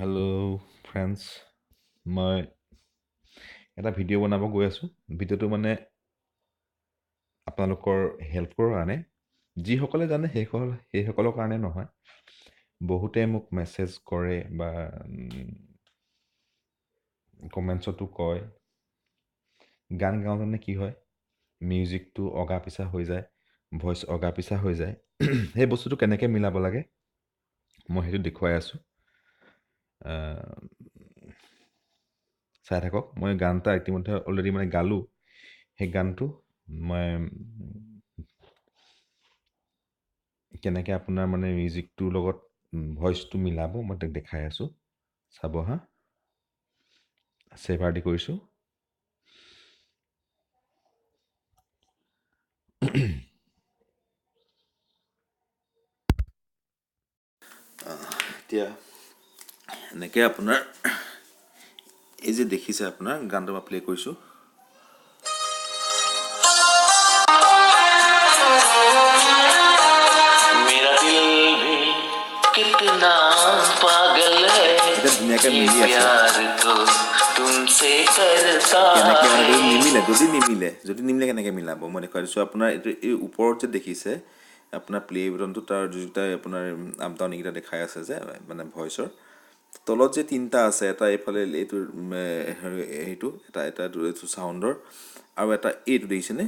Hello' friends, মই এটা video' বনাব গৈ আছোঁ। ভিডিঅ'টো মানে আপোনালোকৰ হেল্পৰ কাৰণে, যিসকলে জানে সেইসকলৰ কাৰণে নহয়। বহুতে মোক মেছেজ কৰে বা কমেণ্টছতো কয়, গান গাওঁতেনে কি হয়, মিউজিকটো অগা পিছা হৈ যায়, ভইচ অগা পিছা হৈ যায়। সেই বস্তুটো কেনেকৈ মিলাব লাগে মই সেইটো দেখুৱাই আছোঁ। চাই থাকক। মই গান এটা ইতিমধ্যে অলৰেডি মানে গালোঁ। সেই গানটো মই কেনেকৈ আপোনাৰ মানে মিউজিকটোৰ লগত ভইচটো মিলাব মই তাক দেখাই আছোঁ। চাব হা, ছেভ আৰ ডি কৰিছোঁ। এতিয়া এনেকৈ আপোনাৰ এই যে দেখিছে আপোনাৰ গানটো মই প্লে কৰিছোঁ। এতিয়া ধুনীয়াকৈ মিলি আছে। কেনেকৈ মানে যদি নিমিলে কেনেকৈ মিলাব মই দেখুৱাই দিছোঁ। আপোনাৰ এইটো এই ওপৰত যে দেখিছে আপোনাৰ প্লে বুটনটো, তাৰ যিকেইটা আপোনাৰ আপ ডাউন এইকেইটা দেখাই আছে যে মানে ভইচৰ তলত যে তিনিটা আছে, এটা এইফালে এইটো সেইটো এটা এইটো চাউণ্ডৰ, আৰু এটা এইটো দেখিছেনে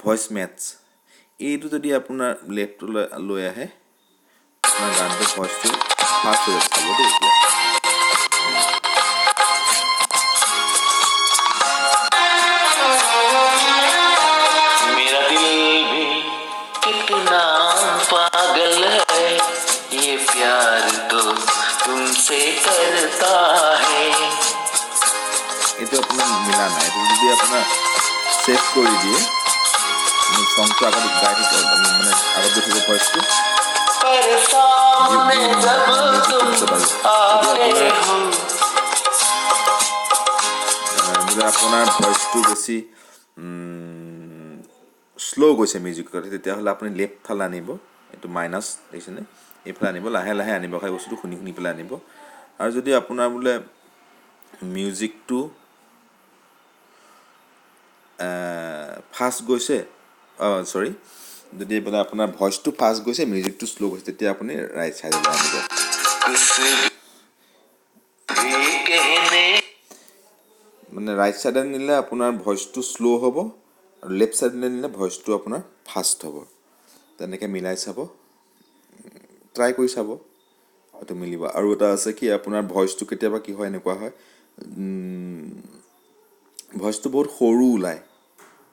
ভইচ মেটছ। এইটো যদি আপোনাৰ লেফ্টলৈ লৈ আহে আপোনাৰ গানটো ভইচটো ফাষ্ট হৈ যাব। চাব দেই এতিয়া এইটো আপোনাৰ মিলা নাই। এইটো যদি আপোনাৰ ছেভ কৰি দিয়ে চংটো আগত গাই থাকিব, মানে আগত গৈ থাকিব ভইচটো। আপোনাৰ ভইচটো বেছি শ্ল' গৈছে মিউজিকত, তেতিয়াহ'লে আপুনি লেফ্ট ফালে আনিব। এইটো মাইনাছ দেখিছেনে, এইফালে আনিব, লাহে লাহে আনিব, সেই বস্তুটো শুনি শুনি পেলাই আনিব। আৰু যদি আপোনাৰ বোলে মিউজিকটো ফাষ্ট গৈছে, যদি বোলে আপোনাৰ ভইচটো ফাষ্ট গৈছে মিউজিকটো শ্ল' গৈছে, তেতিয়া আপুনি ৰাইট ছাইডলৈ আনিব। মানে ৰাইট ছাইডে নিলে আপোনাৰ ভইচটো শ্ল' হ'ব, আৰু লেফ্ট ছাইডে নিলে ভইচটো আপোনাৰ ফাষ্ট হ'ব। তেনেকৈ মিলাই চাব, ট্ৰাই কৰি চাব, হয়তো মিলিব। আৰু এটা আছে কি, আপোনাৰ ভইচটো কেতিয়াবা কি হয়, এনেকুৱা হয় ভইচটো বহুত সৰু ওলায়,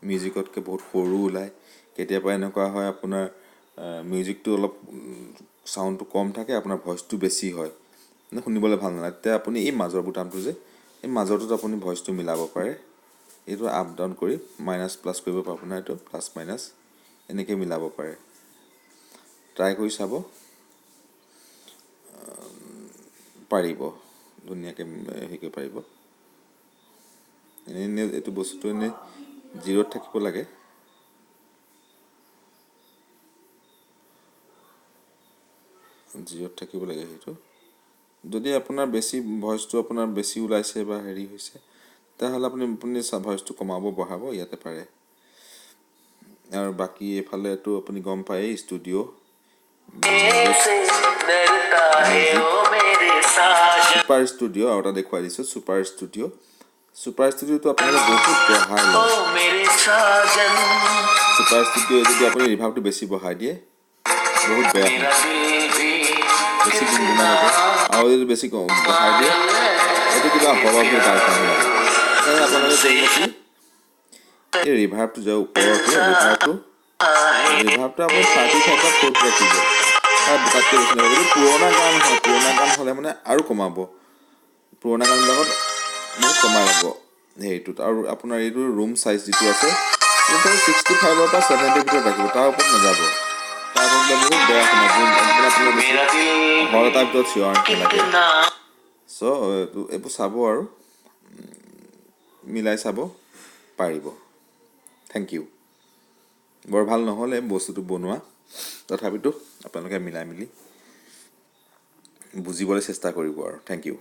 মিউজিকতকৈ বহুত সৰু ওলায়। কেতিয়াবা এনেকুৱা হয় আপোনাৰ মিউজিকটো অলপ চাউণ্ডটো কম থাকে, আপোনাৰ ভইচটো বেছি হয়, মানে শুনিবলৈ ভাল নালাগে। তেতিয়া আপুনি এই মাজৰ বুটামটো যে, এই মাজৰটোত আপুনি ভইচটো মিলাব পাৰে। এইটো আপ ডাউন কৰি মাইনাছ প্লাছ কৰিব পাৰে, আপোনাৰ এইটো প্লাছ মাইনাছ এনেকৈ মিলাব পাৰে। ট্ৰাই কৰি চাব, পাৰিব, ধুনীয়াকৈ হেৰি কৰিব পাৰিব। এনেই এইটো বস্তুটো এনেই জিৰ'ত থাকিব লাগে। জিৰ'ত থাকিব লাগে সেইটো। যদি আপোনাৰ বেছি ভইচটো আপোনাৰ বেছি ওলাইছে বা হেৰি হৈছে, তেতিয়াহ'লে আপুনি ভইচটো কমাব বঢ়াব ইয়াতে পাৰে। আৰু বাকী এইফালেতো আপুনি গম পায়েই, ষ্টুডিঅ' ছুপাৰ ষ্টুডিঅ' আৰু এটা দেখুৱাই দিছোঁ, ছুপাৰ ষ্টুডিঅ'। ছুপাৰ ষ্টুডিঅ'টো আপোনালোকে বহুত বঢ়াই লয়। ছুপাৰ ষ্টুডিঅ' যদি আপুনি ৰিভাৰ্বটো বেছি বঢ়াই দিয়ে বহুত বেয়া হয়, বেছি গুণগুণাই থাকে। আৰু যদি বেছি বঢ়াই দিয়ে এইটো কিবা হৰৰ গান শুনা লাগে। সেইকাৰণে আপোনালোকে কৰিব কি, এই ৰিভাৰ্বটো যে ওপৰৰটো ৰিভাৰ্বটো আপুনি 35 বা 40 ৰাখিব, তাতকৈ বেছি নালাগে। যদি পুৰণা গান হয়, পুৰণা গান হ'লে মানে আৰু কমাব, পুৰণা গানবিলাকত বহুত কমাই ল'ব হেৰিটোত। আৰু আপোনাৰ এইটো ৰুম চাইজ যিটো আছে, 65 পৰা 70 ভিতৰত ৰাখিব, তাৰ ওপৰত নাযাব। তাৰ ওপৰত বহুত বেয়া শুনা, হল এটাৰ ভিতৰত চিঞৰ লাগে। চ' এইবোৰ চাব আৰু মিলাই চাব পাৰিব। Thank you. বৰ ভাল নহ'লে বস্তুটো বনোৱা, তথাপিতো আপোনালোকে মিলাই মিলি বুজিবলৈ চেষ্টা কৰিব আৰু থেংক ইউ